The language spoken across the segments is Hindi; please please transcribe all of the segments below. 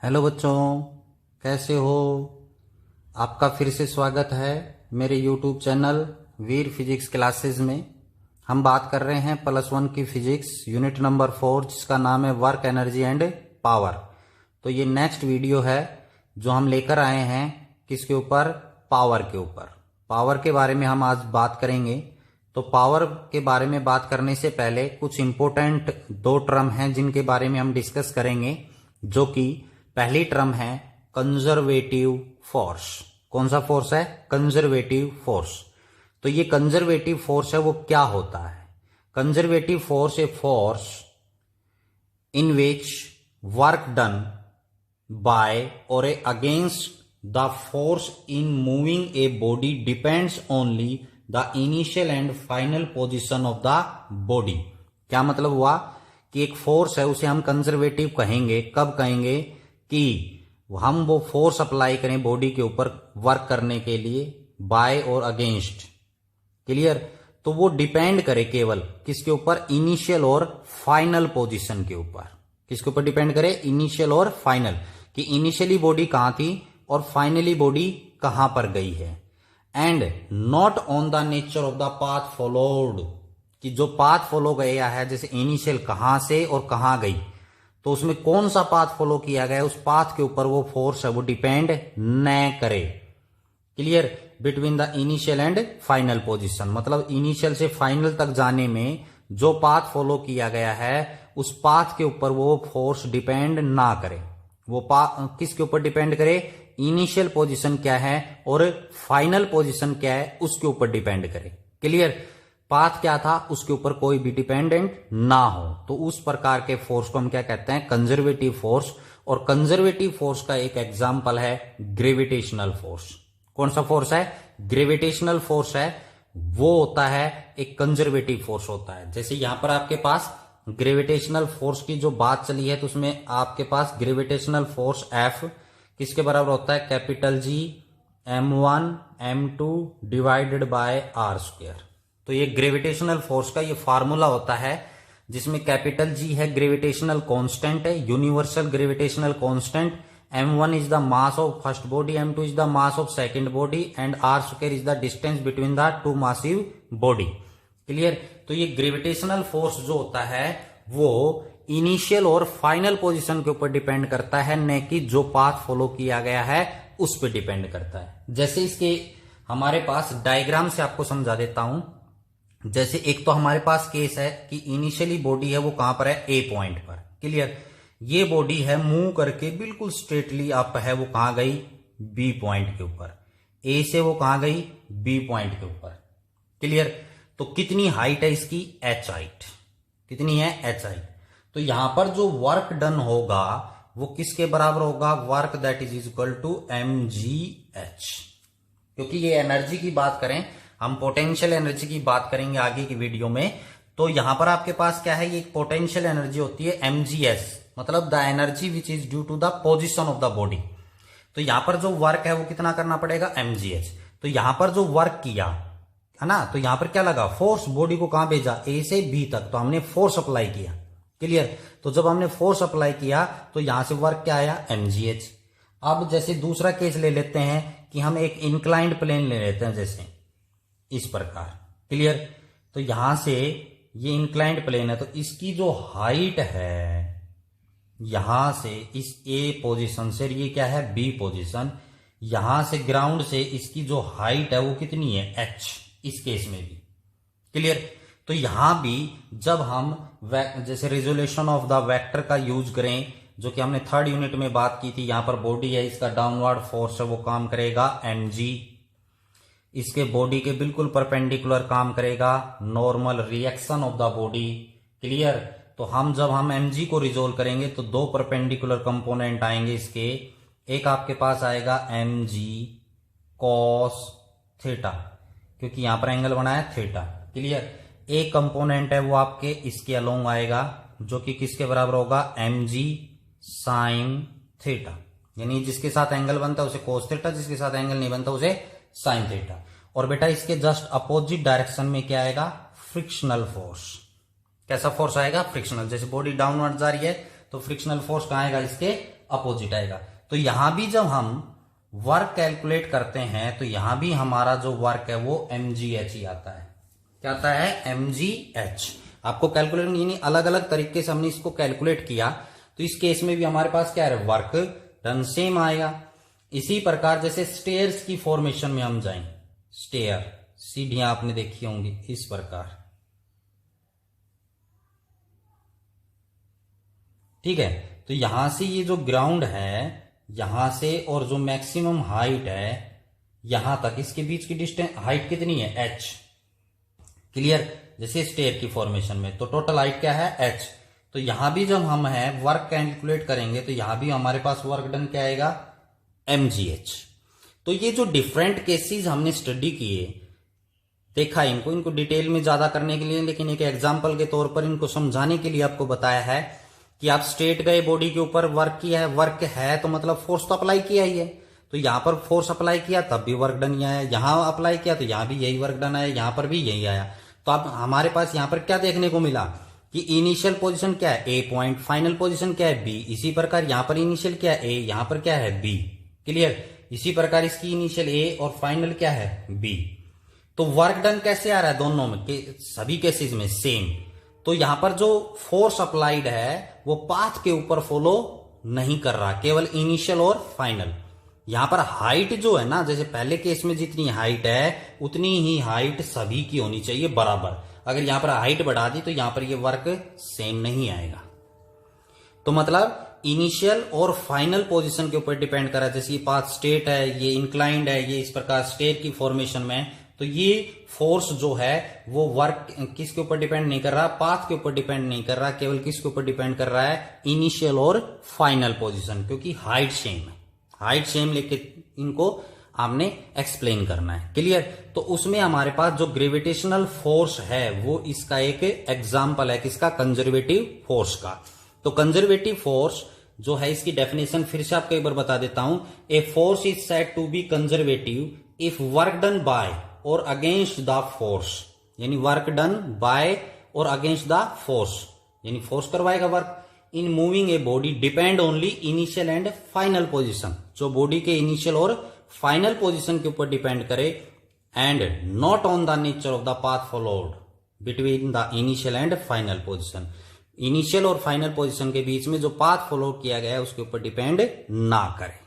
हेलो बच्चों, कैसे हो। आपका फिर से स्वागत है मेरे यूट्यूब चैनल वीर फिजिक्स क्लासेस में। हम बात कर रहे हैं +1 की फिजिक्स यूनिट नंबर 4, जिसका नाम है वर्क एनर्जी एंड पावर। तो ये नेक्स्ट वीडियो है जो हम लेकर आए हैं किसके ऊपर, पावर के ऊपर। पावर के बारे में हम आज बात करेंगे। तो पावर के बारे में बात करने से पहले कुछ इंपॉर्टेंट दो टर्म हैं जिनके बारे में हम डिस्कस करेंगे, जो कि पहली टर्म है कंजर्वेटिव फोर्स। कौन सा फोर्स है? Conservative force. तो ये कंजर्वेटिव फोर्स है वो क्या होता है? Conservative force a force in which work done by और against the force in moving a body depends only the initial and final position of the body. क्या मतलब हुआ कि एक फोर्स है उसे हम कंजर्वेटिव कहेंगे। कब कहेंगे? कि हम वो फोर्स अप्लाई करें बॉडी के ऊपर वर्क करने के लिए, बाय और अगेंस्ट। क्लियर? तो वो डिपेंड करे केवल किसके ऊपर? इनिशियल और फाइनल पोजीशन के ऊपर। किसके ऊपर डिपेंड करे? इनिशियल और फाइनल, कि इनिशियली बॉडी कहां थी और फाइनली बॉडी कहां पर गई है। And not on the nature of the path followed, कि जो पाथ फॉलो गया है, जैसे इनिशियल कहां से और कहां गई, तो उसमें कौन सा पाथ फॉलो किया गया, उस पाथ के ऊपर वो फोर्स है वो डिपेंड न करे। Clear? Between the initial and final position, मतलब इनिशियल से फाइनल तक जाने में जो पाथ फॉलो किया गया है उस पाथ के ऊपर वो फोर्स डिपेंड ना करे। वो किसके ऊपर डिपेंड करे? इनिशियल पोजीशन क्या है और फाइनल पोजीशन क्या है उसके ऊपर डिपेंड करे। क्लियर? पाथ क्या था उसके ऊपर कोई भी डिपेंडेंट ना हो। तो उस प्रकार के फोर्स को हम क्या कहते हैं? Conservative force. और कंजर्वेटिव फोर्स का एक एग्जांपल है ग्रेविटेशनल फोर्स। कौन सा फोर्स है? ग्रेविटेशनल फोर्स है वो होता है एक कंजर्वेटिव फोर्स होता है। जैसे यहां पर आपके पास ग्रेविटेशनल फोर्स की जो बात चली है, तो उसमें आपके पास ग्रेविटेशनल फोर्स F किसके बराबर होता है? Capital G m1 m2 divided by r²। तो ये ग्रेविटेशनल फोर्स का ये फार्मूला होता है, जिसमें कैपिटल G है ग्रेविटेशनल कांस्टेंट है, universal gravitational constant. m1 is the mass of first body, m2 is the mass of second body and r² is the distance between the two massive body. Clear? तो ये ग्रेविटेशनल फोर्स जो होता है वो इनिशियल और फाइनल पोजीशन के ऊपर डिपेंड करता है, न कि जो पाथ फॉलो किया गया है उस पर डिपेंड करता है। जैसे इसके हमारे पास डायग्राम से आपको समझा देता हूं। जैसे एक तो हमारे पास केस है कि इनिशियली बॉडी है वो कहां पर है? ए पॉइंट पर। क्लियर? ये बॉडी है मूव करके बिल्कुल स्ट्रेटली अप है, वो कहां गई? बी पॉइंट के ऊपर। ए से वो कहां गई? बी पॉइंट के ऊपर। क्लियर? तो कितनी हाइट है इसकी? H height. कितनी है? H height. तो यहां पर जो वर्क डन होगा वो किसके बराबर होगा? Work that is equal to mgh। क्योंकि ये एनर्जी की बात करें, हम पोटेंशियल एनर्जी की बात करेंगे आगे की वीडियो में। तो यहां पर आपके पास क्या है? ये पोटेंशियल एनर्जी होती है mgs, मतलब the energy which is due to the position of the body. तो यहां पर जो वर्क है वो कितना करना पड़ेगा? mgh। तो यहां पर जो वर्क किया है ना, तो यहां पर क्या लगा? फोर्स। बॉडी को कहां भेजा? ए से बी तक, तो हमने फोर्स अप्लाई किया। क्लियर? तो जब हमने फोर्स अप्लाई किया तो यहां से वर्क क्या आया? mgh। अब जैसे दूसरा केस ले लेते हैं कि हम एक इंक्लाइंड प्लेन ले लेते हैं, जैसे इस प्रकार। क्लियर? तो यहां से ये इंक्लाइंड प्लेन है, तो इसकी जो हाइट है यहां से इस ए पोजीशन से, ये क्या है? B position. यहां से ग्राउंड से इसकी जो हाइट है वो कितनी है? एच। इस केस में भी। क्लियर? तो यहां भी जब हम जैसे रिजोल्यूशन ऑफ द वेक्टर का यूज करें, जो कि हमने 3rd यूनिट में बात की थी, यहां पर बॉडी है, इसका डाउनवर्ड फोर्स है वो काम करेगा mg। इसके बॉडी के बिल्कुल परपेंडिकुलर काम करेगा normal reaction of the body. Clear? तो जब हम mg को रिजोल्व करेंगे तो दो परपेंडिकुलर कंपोनेंट आएंगे इसके। एक आपके पास आएगा mg cos थीटा, क्योंकि यहां पर एंगल बना है थीटा। क्लियर? एक कंपोनेंट है वो आपके इसके अलोंग आएगा, जो कि किसके बराबर होगा? mg sin theta. यानी जिसके साथ एंगल बनता है उसे cos थीटा, जिसके साथ एंगल नहीं बनता उसे sin थीटा। और बेटा इसके जस्ट अपोजिट डायरेक्शन में क्या आएगा? Frictional force. कैसा फोर्स आएगा? फ्रिक्शनल। जैसे बॉडी डाउनवर्ड जा रही है तो फ्रिक्शनल फोर्स कहां आएगा? इसके अपोजिट आएगा। तो यहां भी जब हम वर्क कैलकुलेट करते हैं तो यहां भी हमारा जो वर्क है वो mgh ही आता है। क्या आता है? mgh। आपको कैलकुलेट यानी अलग अलग तरीके से हमने इसको कैलकुलेट किया, तो इस केस में भी हमारे पास क्या है? वर्क डन सेम आएगा। इसी प्रकार जैसे स्टेयर्स की फॉर्मेशन में हम जाएं, स्टेयर सीढ़ियां आपने देखी होंगी इस प्रकार, ठीक है। तो यहां से ये जो ग्राउंड है यहां से और जो मैक्सिमम हाइट है यहां तक, इसके बीच की डिस्टेंस हाइट कितनी है? h। क्लियर? जैसे स्टेयर की फॉर्मेशन में तो टोटल हाइट क्या है? h। तो यहां भी जब हम है वर्क कैलकुलेट करेंगे तो यहां भी हमारे पास वर्क डन क्या आएगा? mgh। तो ये जो डिफरेंट केसेस हमने स्टडी किए, देखा इनको डिटेल में ज्यादा करने के लिए, लेकिन एक एग्जाम्पल के तौर पर इनको समझाने के लिए आपको बताया है कि आप स्ट्रेट गए, बॉडी के ऊपर वर्क किया है, वर्क है तो मतलब फोर्स तो अप्लाई किया ही है। तो यहां पर फोर्स अप्लाई किया तब भी वर्क डन ही आया, यहां अप्लाई किया तो यहां भी यही वर्क डन आया, यहां पर भी यही आया। तो अब हमारे पास यहां पर क्या देखने को मिला कि इनिशियल पोजीशन क्या है? ए पॉइंट, फाइनल पोजीशन क्या है? बी। इसी प्रकार यहां पर इनिशियल क्या है? ए, यहां पर क्या है? बी। क्लियर? इसी प्रकार इसकी इनिशियल ए और फाइनल क्या है? बी। तो वर्क डन कैसे आ रहा है? दोनों में सभी केसेस में सेम। तो यहां पर जो फोर्स अप्लाइड है वो पाथ के ऊपर फॉलो नहीं कर रहा, केवल इनिशियल और फाइनल। यहां पर हाइट जो है ना, जैसे पहले केस में जितनी हाइट है उतनी ही हाइट सभी की होनी चाहिए बराबर। अगर यहां पर हाइट बढ़ा दी तो यहां पर ये वर्क सेम नहीं आएगा। तो मतलब इनिशियल और फाइनल पोजीशन के ऊपर डिपेंड कर रहा है। जैसे ये पाथ स्ट्रेट है, ये इंक्लाइंड है, ये इस प्रकार स्टेयर की फॉर्मेशन में, तो ये फोर्स जो है वो वर्क किसके ऊपर डिपेंड नहीं कर रहा? पाथ के ऊपर डिपेंड नहीं कर रहा, केवल किसके ऊपर डिपेंड कर रहा है? इनिशियल और फाइनल पोजीशन, क्योंकि हाइट सेम है। हाइट सेम लेके इनको आपने एक्सप्लेन करना है। क्लियर? तो उसमें हमारे पास जो ग्रेविटेशनल फोर्स है वो इसका एक एग्जाम्पल है, किसका? कंजर्वेटिव फोर्स का। तो कंजर्वेटिव फोर्स जो है इसकी डेफिनेशन फिर से आपको एक बार बता देता हूं। A force is said to be conservative if work done by और अगेंस्ट द फोर्स, यानी वर्क डन बाय और अगेंस्ट द फोर्स, यानी फोर्स करवाएगा work in moving a body depend only initial and final position, जो बॉडी के इनिशियल और फाइनल पोजीशन के ऊपर डिपेंड करे, and not on the nature of the path followed between the initial and final position. Initial और फाइनल पोजीशन के बीच में जो पाथ फॉलो किया गया है उसके ऊपर डिपेंड ना करे।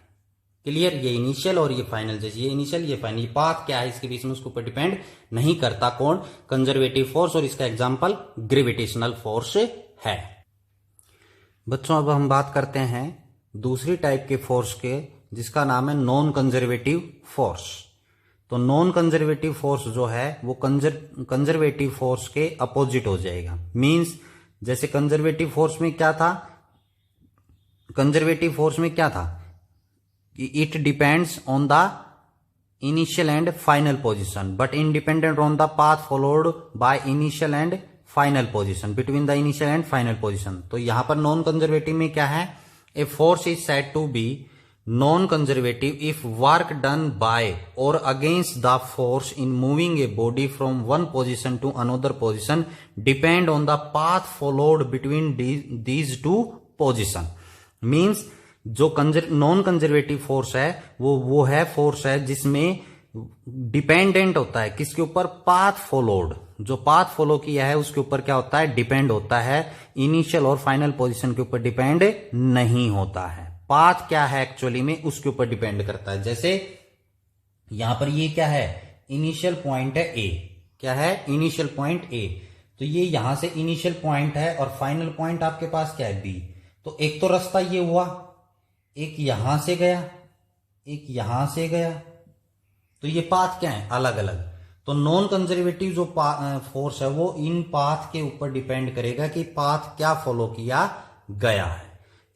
क्लियर? ये इनिशियल और ये फाइनल, जैसे ये इनिशियल ये फाइनल, ये पाथ क्या है इसके बीच में उसके ऊपर डिपेंड नहीं करता। कौन? Conservative force. और इसका एग्जांपल ग्रेविटेशनल फोर्स है। बच्चों अब हम बात करते हैं दूसरी टाइप के फोर्स के, जिसका नाम है नॉन कंजर्वेटिव फोर्स। तो नॉन कंजर्वेटिव फोर्स जो है वो कंजर्वेटिव फोर्स के अपोजिट हो जाएगा। मींस जैसे कंजर्वेटिव फोर्स में क्या था? कंजर्वेटिव फोर्स में क्या था? It depends on the initial and final position but independent on the path followed by initial and final position, between the initial and final position. तो यहां पर नॉन कंजर्वेटिव में क्या है? A force is said to be non conservative if work done by और against the force in moving a body from one position to another position depend on the path followed between these two position. Means जो नॉन कंजर्वेटिव फोर्स है वो है फोर्स है जिसमें डिपेंडेंट होता है किसके ऊपर? Path followed. जो पाथ फॉलो किया है उसके ऊपर क्या होता है? डिपेंड होता है। इनिशियल और फाइनल पोजीशन के ऊपर डिपेंड नहीं होता है। पाथ क्या है एक्चुअली में उसके ऊपर डिपेंड करता है। जैसे यहां पर ये क्या है? इनिशियल पॉइंट है ए। क्या है? Initial point A. तो ये यहां से इनिशियल पॉइंट है और फाइनल पॉइंट आपके पास क्या है? बी। तो एक तो रास्ता ये हुआ, एक यहां से गया, एक यहां से गया, तो ये पाथ क्या है? अलग अलग। तो नॉन कंजर्वेटिव जो फोर्स है वो इन पाथ के ऊपर डिपेंड करेगा कि पाथ क्या फॉलो किया गया है।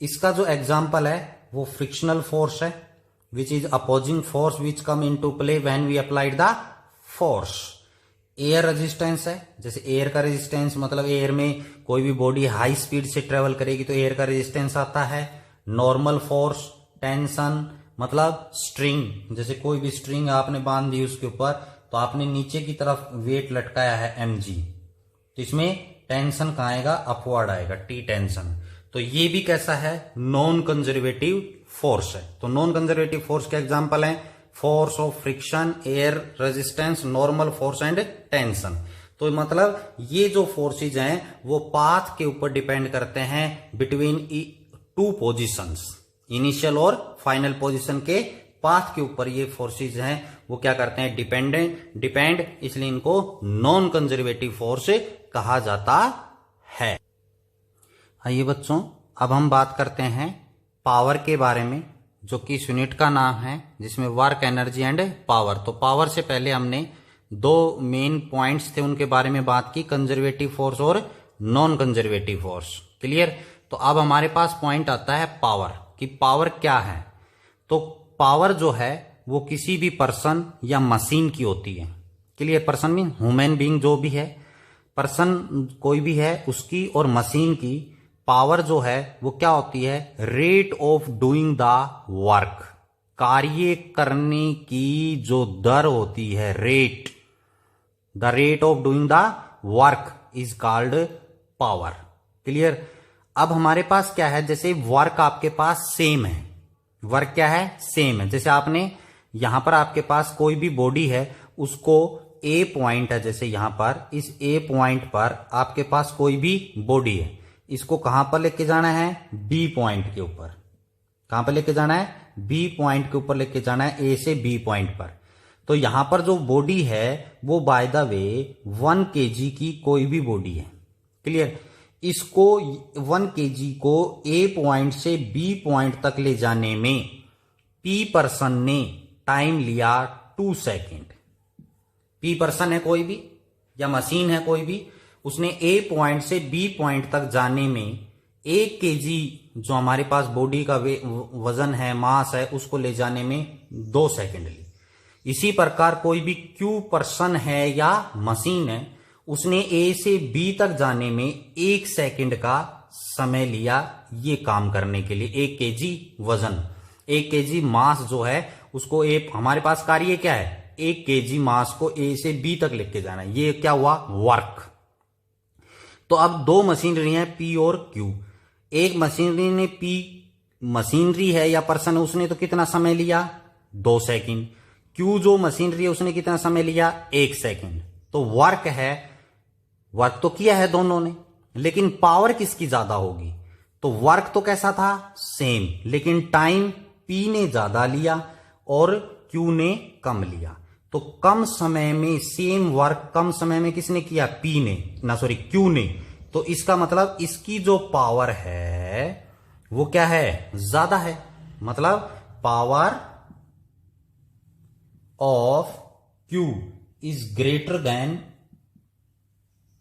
इसका जो एग्जाम्पल है वो फ्रिक्शनल फोर्स है, which is opposing force which come in to play when we applied the force. Air resistance है, जैसे एयर का रेजिस्टेंस मतलब एयर में कोई भी बॉडी हाई स्पीड से ट्रेवल करेगी तो एयर का रेजिस्टेंस आता है। नॉर्मल फोर्स, टेंशन मतलब स्ट्रिंग, जैसे कोई भी स्ट्रिंग आपने बांध दी उसके ऊपर तो आपने नीचे की तरफ वेट लटकाया है mg, तो इसमें टेंशन कहां आएगा? अपवर्ड आएगा, टी टेंशन। तो ये भी कैसा है, नॉन कंजर्वेटिव फोर्स है। तो नॉन कंजर्वेटिव फोर्स के एग्जांपल हैं force of friction, air resistance, normal force and tension. तो मतलब ये जो फोर्सेज हैं वो पाथ के ऊपर डिपेंड करते हैं बिटवीन टू पोजीशंस, इनिशियल और फाइनल पोजीशन के पाथ के ऊपर ये फोर्सेज हैं वो क्या करते हैं, डिपेंड, इसलिए इनको नॉन कंजर्वेटिव फोर्स कहा जाता है। आइए बच्चों, अब हम बात करते हैं पावर के बारे में, जो कि इस यूनिट का नाम है, जिसमें वर्क, एनर्जी एंड पावर। तो पावर से पहले हमने दो मेन पॉइंट्स थे उनके बारे में बात की, कंजर्वेटिव फोर्स और नॉन कंजर्वेटिव फोर्स। क्लियर। तो अब हमारे पास पॉइंट आता है पावर, कि पावर क्या है। तो पावर जो है वो किसी भी पर्सन या मशीन की होती है। Clear. Person mean human being, जो भी है पर्सन कोई भी है उसकी और मशीन की पावर जो है वो क्या होती है, rate of doing the work, कार्य करने की जो दर होती है, rate, the rate of doing the work is called power. Clear. अब हमारे पास क्या है, जैसे वर्क आपके पास सेम है, वर्क क्या है, सेम है। जैसे आपने यहां पर आपके पास कोई भी बॉडी है, उसको ए पॉइंट है, जैसे यहां पर इस ए पॉइंट पर आपके पास कोई भी बॉडी है, इसको कहां पर लेके जाना है, बी पॉइंट के ऊपर। कहां पर लेके जाना है, बी पॉइंट के ऊपर लेके जाना है, ए से बी पॉइंट पर। तो यहां पर जो बॉडी है वो बाय द वे 1 kg की कोई भी बॉडी है। क्लियर। इसको 1 kg को ए पॉइंट से बी पॉइंट तक ले जाने में पी पर्सन ने टाइम लिया 2 सेकेंड। पी पर्सन है कोई भी या मशीन है कोई भी, उसने ए पॉइंट से बी पॉइंट तक जाने में 1 kg जो हमारे पास बॉडी का वजन है, मास है, उसको ले जाने में 2 सेकेंड ली। इसी प्रकार कोई भी क्यू पर्सन है या मशीन है, उसने ए से बी तक जाने में 1 सेकेंड का समय लिया ये काम करने के लिए। 1 kg वजन, 1 kg मास जो है उसको हमारे पास कार्य क्या है, 1 kg मास को ए से बी तक लेके जाना, ये क्या हुआ, वर्क। तो अब दो मशीनरी हैं, पी और क्यू। एक मशीनरी ने मशीनरी है या पर्सन है, उसने तो कितना समय लिया, 2 सेकेंड। क्यू जो मशीनरी है उसने कितना समय लिया, 1 सेकेंड। तो वर्क है, वर्क तो किया है दोनों ने, लेकिन पावर किसकी ज्यादा होगी। तो वर्क तो कैसा था, सेम, लेकिन टाइम पी ने ज्यादा लिया और क्यू ने कम लिया। तो कम समय में सेम वर्क कम समय में किसने किया, पी ने, क्यू ने। तो इसका मतलब इसकी जो पावर है वो क्या है, ज्यादा है। मतलब power of Q is greater than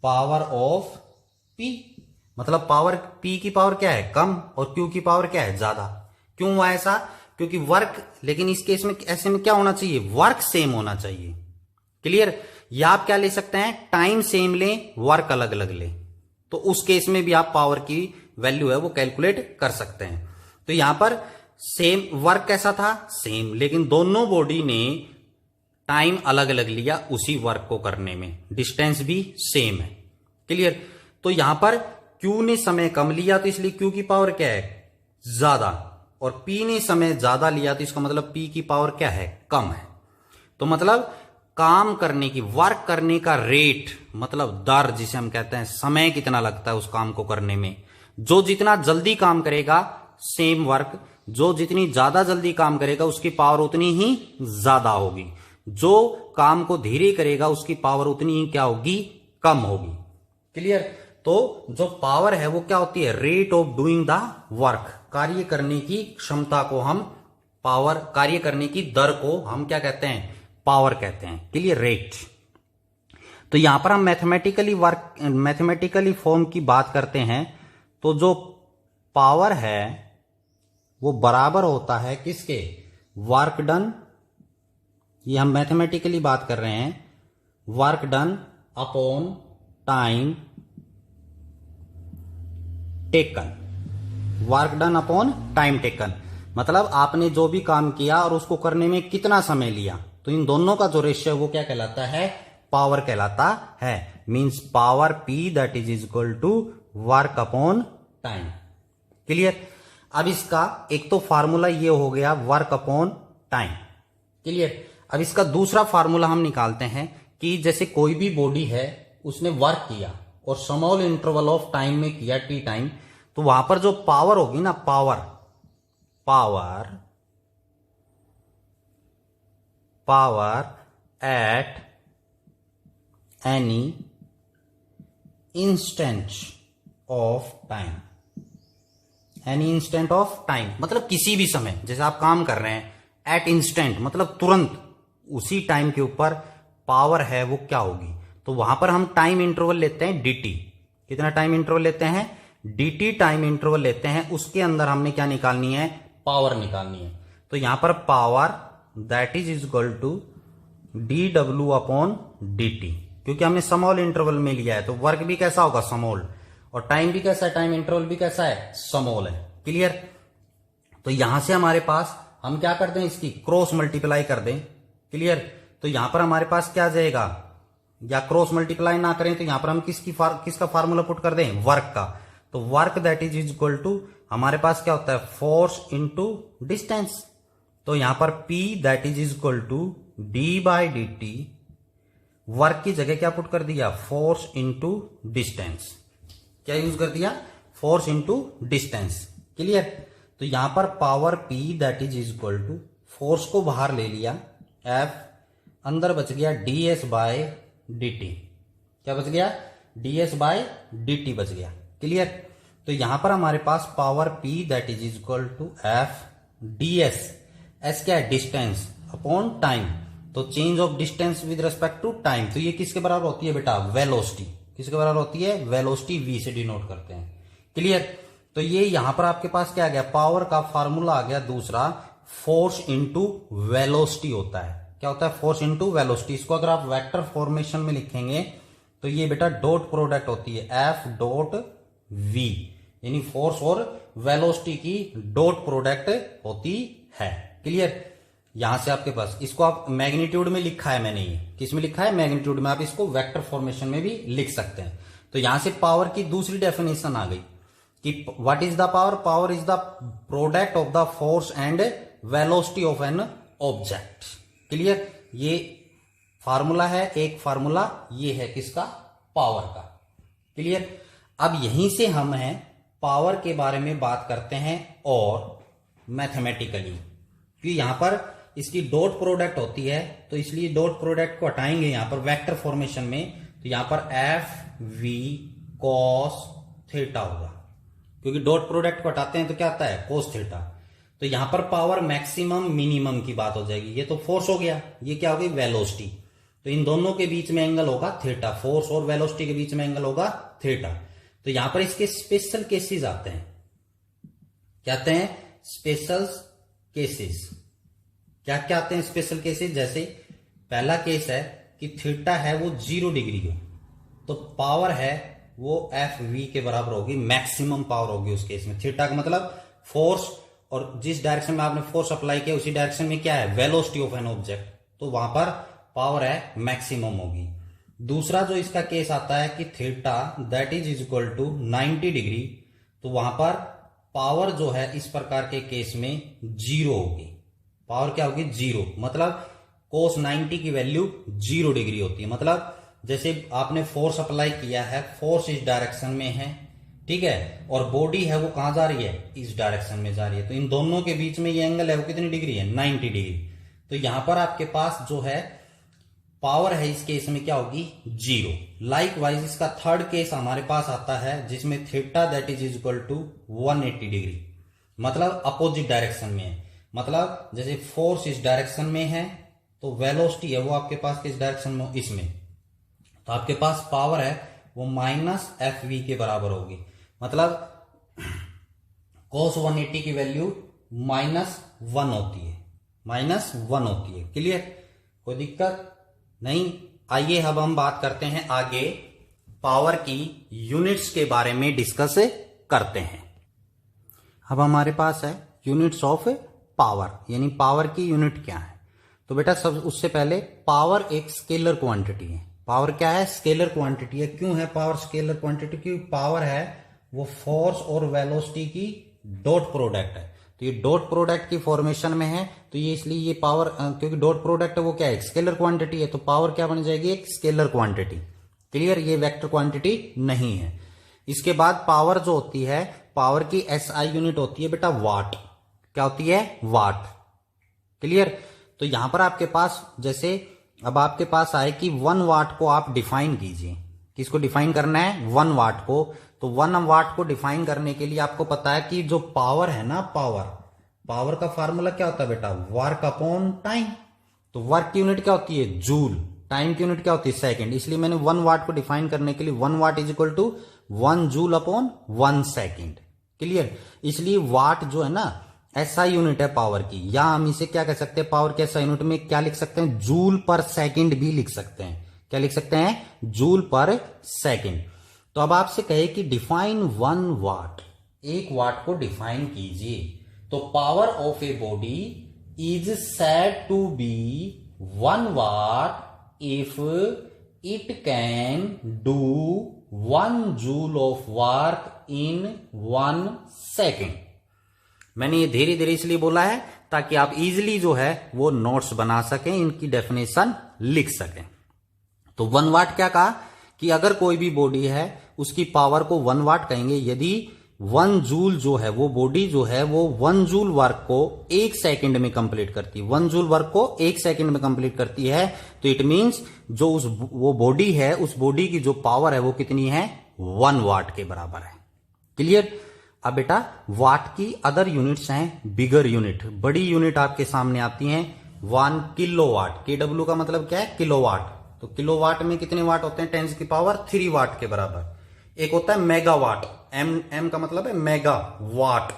power of P. मतलब पावर पी की पावर क्या है, कम, और क्यू की पावर क्या है, ज्यादा। क्यों हुआ ऐसा, क्योंकि वर्क, लेकिन इस केस में ऐसे में क्या होना चाहिए, वर्क सेम होना चाहिए। क्लियर। या आप क्या ले सकते हैं, टाइम सेम लें, वर्क अलग अलग लें, तो उस केस में भी आप पावर की वैल्यू है वो कैलकुलेट कर सकते हैं। तो यहां पर सेम वर्क कैसा था, सेम, लेकिन दोनों बॉडी ने टाइम अलग अलग लिया उसी वर्क को करने में, डिस्टेंस भी सेम है। क्लियर। तो यहां पर क्यू ने समय कम लिया तो इसलिए क्यू की पावर क्या है, ज्यादा, और पी ने समय ज्यादा लिया तो इसका मतलब पी की पावर क्या है, कम है। तो मतलब काम करने की, वर्क करने का रेट, मतलब दर जिसे हम कहते हैं, समय कितना लगता है उस काम को करने में। जो जितना जल्दी काम करेगा सेम वर्क, जो जितनी ज्यादा जल्दी काम करेगा उसकी पावर उतनी ही ज्यादा होगी। जो काम को धीरे करेगा उसकी पावर उतनी ही क्या होगी, कम होगी। क्लियर। तो जो पावर है वो क्या होती है, rate of doing the work, कार्य करने की क्षमता को हम पावर, कार्य करने की दर को हम क्या कहते हैं, पावर कहते हैं। Clear, rate. तो यहां पर हम मैथमेटिकली फॉर्म की बात करते हैं, तो जो पावर है वो बराबर होता है किसके, वर्क डन, ये हम मैथमेटिकली बात कर रहे हैं, work done upon time taken, work done upon time taken. मतलब आपने जो भी काम किया और उसको करने में कितना समय लिया, तो इन दोनों का जो रेशियो है वो क्या कहलाता है, पावर कहलाता है। Means power P that is equal to work upon time. Clear. अब इसका एक तो फार्मूला ये हो गया वर्क अपॉन टाइम, क्लियर। अब इसका दूसरा फार्मूला हम निकालते हैं कि जैसे कोई भी बॉडी है उसने वर्क किया और स्मॉल इंटरवल ऑफ टाइम में किया टी टाइम, तो वहां पर जो पावर होगी ना, power at any instant of time, any instant of time मतलब किसी भी समय, जैसे आप काम कर रहे हैं, एट इंस्टेंट मतलब तुरंत उसी टाइम के ऊपर पावर है वो क्या होगी। तो वहां पर हम टाइम इंटरवल लेते हैं dt। कितना टाइम इंटरवल लेते हैं? dt टाइम इंटरवल लेते हैं। उसके अंदर हमने क्या निकालनी है? पावर निकालनी है। तो यहां पर power that is equal to dw upon dt, क्योंकि हमने स्मॉल इंटरवल में लिया है तो वर्क भी कैसा होगा? स्मॉल, और टाइम भी कैसा है? टाइम इंटरवल भी कैसा है? स्मॉल है, क्लियर। तो यहां से हमारे पास हम क्या कर दें, इसकी क्रॉस मल्टीप्लाई कर दें, क्लियर। तो यहां पर हमारे पास क्या आ जाएगा, या क्रॉस मल्टीप्लाई ना करें तो यहां पर हम किसका फार्मूला पुट कर दें? वर्क का। तो work that is equal to हमारे पास क्या होता है? Force into distance. तो यहां पर P that is equal to d/dt, work की जगह क्या पुट कर दिया? Force into distance. क्या यूज कर दिया? Force into distance, clear. तो यहां पर power P that is equal to force को बाहर ले लिया, F अंदर बच गया ds/dt। क्या बच गया? ds/dt बच गया, क्लियर। तो यहां पर हमारे पास power P that is equal to F ds, S क्या है? Distance upon time. तो change of distance with respect to time, तो ये किसके बराबर होती है बेटा? वेलोसिटी। किसके बराबर होती है? वेलोसिटी v से डिनोट करते हैं, क्लियर। तो ये यहां पर आपके पास क्या आ गया? पावर का फार्मूला आ गया दूसरा, फोर्स इंटू वेलोसिटी होता है। क्या होता है? Force into velocity. इसको अगर आप वेक्टर फॉर्मेशन में लिखेंगे तो ये बेटा डॉट प्रोडक्ट होती है, F डॉट V, यानी फोर्स और वेलोसिटी की डॉट प्रोडक्ट होती है, क्लियर। यहां से आपके पास इसको आप मैग्नीट्यूड में लिखा है मैंने, ये किस में लिखा है? मैग्नीट्यूड में। आप इसको वेक्टर फॉर्मेशन में भी लिख सकते हैं। तो यहां से पावर की दूसरी डेफिनेशन आ गई कि what is the power? Power is the product of the force and velocity of an object, clear. ये फार्मूला है, एक फार्मूला ये है किसका? पावर का, क्लियर। अब यहीं से हम हैं पावर के बारे में बात करते हैं और मैथमेटिकली, क्योंकि यहां पर इसकी डॉट प्रोडक्ट होती है तो इसलिए डॉट प्रोडक्ट को हटाएंगे यहां पर वेक्टर फॉर्मेशन में, तो यहां पर FV cos थीटा होगा, क्योंकि डॉट प्रोडक्ट को हटाते हैं तो क्या आता है? cos theta. तो यहां पर पावर मैक्सिमम मिनिमम की बात हो जाएगी। ये तो फोर्स हो गया, ये क्या हो गई? वेलोसिटी। तो इन दोनों के बीच में एंगल होगा थीटा, फोर्स और वेलोसिटी के बीच में एंगल होगा थीटा। तो यहां पर इसके स्पेशल केसेस आते हैं, क्या आते हैं? Special cases. क्या क्या आते हैं स्पेशल केसेस? जैसे पहला केस है कि थीटा है वो 0 डिग्री हो, तो पावर है वो FV के बराबर होगी, मैक्सिमम पावर होगी उस केस में। थीटा का मतलब फोर्स, और जिस डायरेक्शन में आपने फोर्स अप्लाई किया उसी डायरेक्शन में क्या है? वेलोसिटी ऑफ एन ऑब्जेक्ट, तो वहां पर पावर है मैक्सिमम होगी। दूसरा जो इसका केस आता है कि theta that is equal to 90 degree, तो वहां पर पावर जो है इस प्रकार के केस में 0 होगी। पावर क्या होगी? 0, मतलब cos 90 की वैल्यू 0 डिग्री होती है। मतलब जैसे आपने फोर्स अप्लाई किया है, फोर्स इस डायरेक्शन में है, ठीक है, और बॉडी है वो कहां जा रही है? इस डायरेक्शन में जा रही है। तो इन दोनों के बीच में ये एंगल है वो कितनी डिग्री है? 90 डिग्री। तो यहां पर आपके पास जो है पावर है इस केस में क्या होगी? 0। लाइक वाइज इसका थर्ड केस हमारे पास आता है जिसमें theta that is equal to 180 degree, मतलब अपोजिट डायरेक्शन में है। मतलब जैसे फोर्स इस डायरेक्शन में है तो वेलोसिटी है वो आपके पास किस डायरेक्शन में? इसमें। तो आपके पास पावर है वो -FV के बराबर होगी। मतलब cos 180 की वैल्यू -1 होती है, -1 होती है, क्लियर। कोई दिक्कत नहीं। आइए अब हम बात करते हैं आगे, पावर की यूनिट्स के बारे में डिस्कस करते हैं। अब हमारे पास है यूनिट्स ऑफ पावर, यानी पावर की यूनिट क्या है। तो बेटा सब उससे पहले पावर एक स्केलर क्वांटिटी है। पावर क्या है? स्केलर क्वांटिटी है। क्यों है पावर स्केलर क्वांटिटी? क्योंकि पावर है वो फोर्स और वेलोसिटी की डॉट प्रोडक्ट है, तो ये डॉट प्रोडक्ट की फॉर्मेशन में है, तो ये इसलिए ये पावर, क्योंकि डॉट प्रोडक्ट है वो क्या है, स्केलर क्वांटिटी है, तो पावर क्या बन जाएगी, एक स्केलर क्वांटिटी। क्लियर, ये वेक्टर क्वांटिटी नहीं है। इसके बाद पावर जो होती है, पावर की एसआई यूनिट होती है बेटा वाट। क्या होती है, वाट। क्लियर, तो यहां पर आपके पास जैसे अब आपके पास आए कि 1 वाट को आप डिफाइन कीजिए। किसको डिफाइन करना है, 1 वाट को। तो 1 वाट को डिफाइन करने के लिए आपको पता है कि जो पावर है ना, पावर का फार्मूला क्या होता है बेटा, वर्क अपॉन टाइम। तो वर्क की यूनिट क्या होती है, जूल। टाइम की यूनिट क्या होती है, सेकंड। इसलिए मैंने 1 वाट को डिफाइन करने के लिए 1 watt is equal to 1 joule upon 1 second. Clear, इसलिए वाट जो है ना एसआई यूनिट है पावर की, या हम इसे क्या कह सकते हैं, पावर के एसआई यूनिट में क्या लिख सकते हैं, जूल पर सेकंड भी लिख सकते हैं। क्या लिख सकते हैं, जूल पर सेकंड। तो अब आपसे कहे कि डिफाइन 1 वाट, 1 वाट को डिफाइन कीजिए। तो power of a body is said to be 1 watt if it can do 1 joule of work in 1 second. मैंने ये धीरे धीरे इसलिए बोला है ताकि आप इजीली जो है वो नोट्स बना सकें, इनकी डेफिनेशन लिख सकें। तो 1 वाट क्या कहा कि अगर कोई भी बॉडी है उसकी पावर को 1 वाट कहेंगे यदि 1 जूल जो है वो बॉडी जो है वो 1 जूल वर्क को 1 सेकंड में कंप्लीट करती है, 1 जूल वर्क को 1 सेकंड में कंप्लीट करती है, तो इट मींस जो वो बॉडी है, उस बॉडी की जो पावर है वो कितनी है, 1 वाट के बराबर है। क्लियर। अब बेटा वाट की अदर यूनिट्स हैं, बिगर यूनिट, बड़ी यूनिट आपके सामने आती हैं। 1 किलोवाट, KW का मतलब क्या है, किलोवाट। तो किलोवाट में कितने वाट होते हैं, 10 की पावर 3 वाट के बराबर। एक होता है मेगावाट, एम का मतलब है मेगा वाट,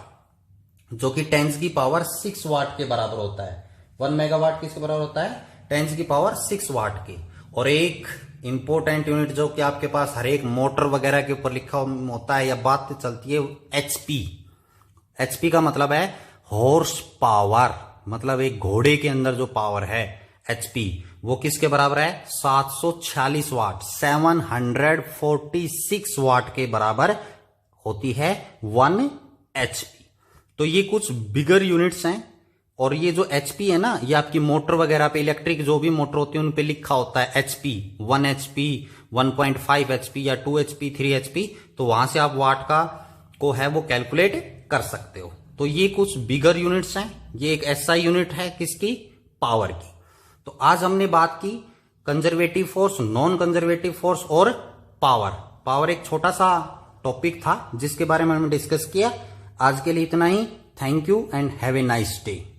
जो कि 10 की पावर 6 वाट के बराबर होता है। 1 मेगावाट किसके बराबर होता है, 10 की पावर 6 वाट के। और एक इंपोर्टेंट यूनिट जो कि आपके पास हर एक मोटर वगैरह के ऊपर लिखा होता है या बात चलती है, एचपी। एचपी का मतलब है हॉर्स पावर, मतलब एक घोड़े के अंदर जो पावर है एचपी, वो किसके बराबर है, 746 वाट, 746 वाट के बराबर होती है 1 एचपी। तो ये कुछ बिगर यूनिट्स हैं। और ये जो एचपी है ना, ये आपकी मोटर वगैरह पे, इलेक्ट्रिक जो भी मोटर होती है उन पे लिखा होता है एचपी, 1 एचपी, 1.5 एचपी या 2 एचपी, 3 एचपी। तो वहां से आप वाट का को है वो कैलकुलेट कर सकते हो। तो ये कुछ बिगर यूनिट्स हैं। ये एक एसआई यूनिट है किसकी, पावर की। तो आज हमने बात की conservative force, non conservative force और पावर। पावर एक छोटा सा टॉपिक था जिसके बारे में हमने डिस्कस किया। आज के लिए इतना ही। Thank you and have a nice day.